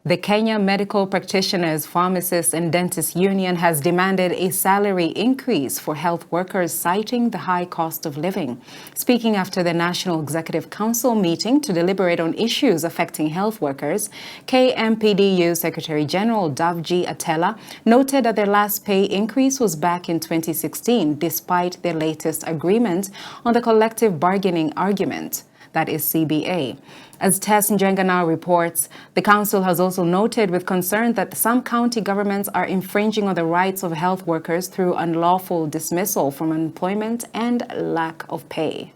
The Kenya Medical Practitioners, Pharmacists and Dentists Union has demanded a salary increase for health workers, citing the high cost of living. Speaking after the National Executive Council meeting to deliberate on issues affecting health workers, KMPDU Secretary General Davji Atela noted that their last pay increase was back in 2016, despite their latest agreement on the collective bargaining argument, that is CBA. As Tess Njenga now reports, the council has also noted with concern that some county governments are infringing on the rights of health workers through unlawful dismissal from employment and lack of pay.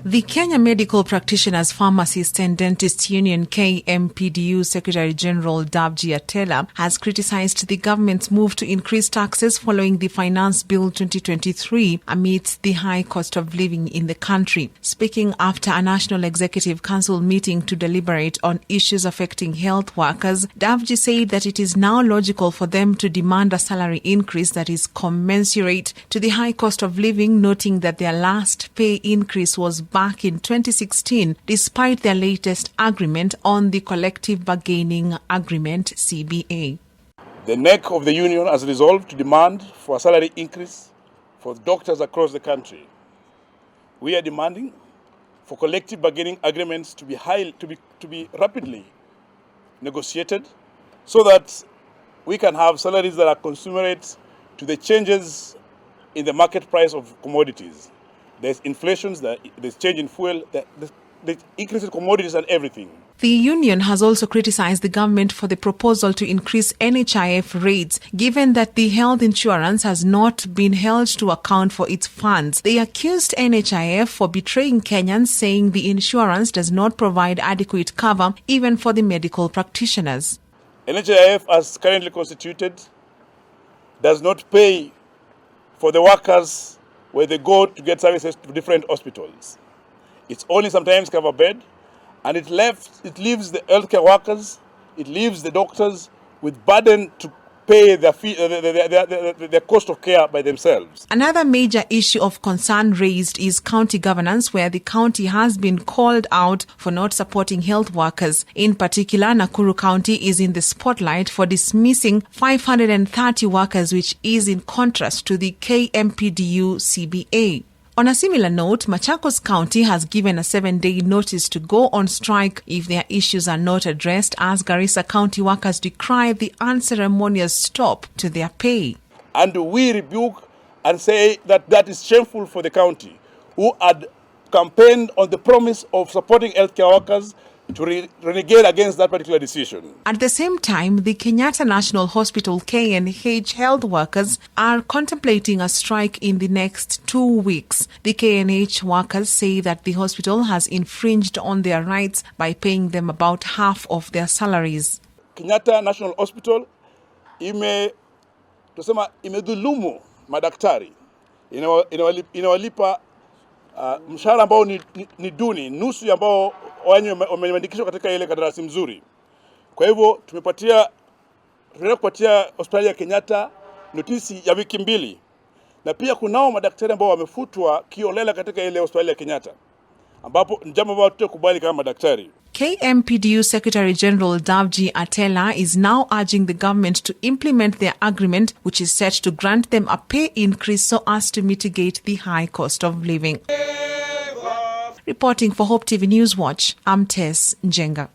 The Kenya Medical Practitioners, Pharmacists and Dentists Union KMPDU Secretary General Davji Atela has criticized the government's move to increase taxes following the Finance Bill 2023 amidst the high cost of living in the country. Speaking after a National Executive Council meeting to deliberate on issues affecting health workers, Davji said that it is now logical for them to demand a salary increase that is commensurate to the high cost of living, noting that their last pay increase was back in 2016, despite their latest agreement on the collective bargaining agreement CBA. The neck of the union has resolved to demand for a salary increase for doctors across the country. We are demanding for collective bargaining agreements to be rapidly negotiated so that we can have salaries that are commensurate to the changes in the market price of commodities. There's inflation, there's change in fuel, the increase in commodities and everything. The union has also criticized the government for the proposal to increase NHIF rates, given that the health insurance has not been held to account for its funds. They accused NHIF for betraying Kenyans, saying the insurance does not provide adequate cover even for the medical practitioners. NHIF, as currently constituted, does not pay for the workers where they go to get services to different hospitals. It's only sometimes cover bed, and it leaves the healthcare workers, it leaves the doctors with burden to pay their fee, their cost of care by themselves. Another major issue of concern raised is county governance, where the county has been called out for not supporting health workers. In particular, Nakuru County is in the spotlight for dismissing 530 workers, which is in contrast to the KMPDU CBA. On a similar note, Machakos County has given a 7-day notice to go on strike if their issues are not addressed, as Garissa County workers decry the unceremonious stop to their pay. And we rebuke and say that that is shameful for the county, who had campaigned on the promise of supporting healthcare workers, to renegade against that particular decision. At the same time, the Kenyatta National Hospital KNH health workers are contemplating a strike in the next 2 weeks. The KNH workers say that the hospital has infringed on their rights by paying them about half of their salaries. Kenyatta National Hospital imedhulumu madaktari, inawalipa mshahara ambao ni duni, nusu ambao wameandikishwa katika ile kandarasi mzuri. Kwa hivyo tunakupatia hospitali ya Kenyatta notisi ya wiki 2, na pia kunao madaktari ambao wamefutwa kiolela katika ile hospitali ya Kenyatta, ambapo jambo ambalo tutakubali kama madaktari. KMPDU Secretary General Davji Atela is now urging the government to implement their agreement, which is set to grant them a pay increase so as to mitigate the high cost of living. Reporting for Hope TV News Watch, I'm Tess Njenga.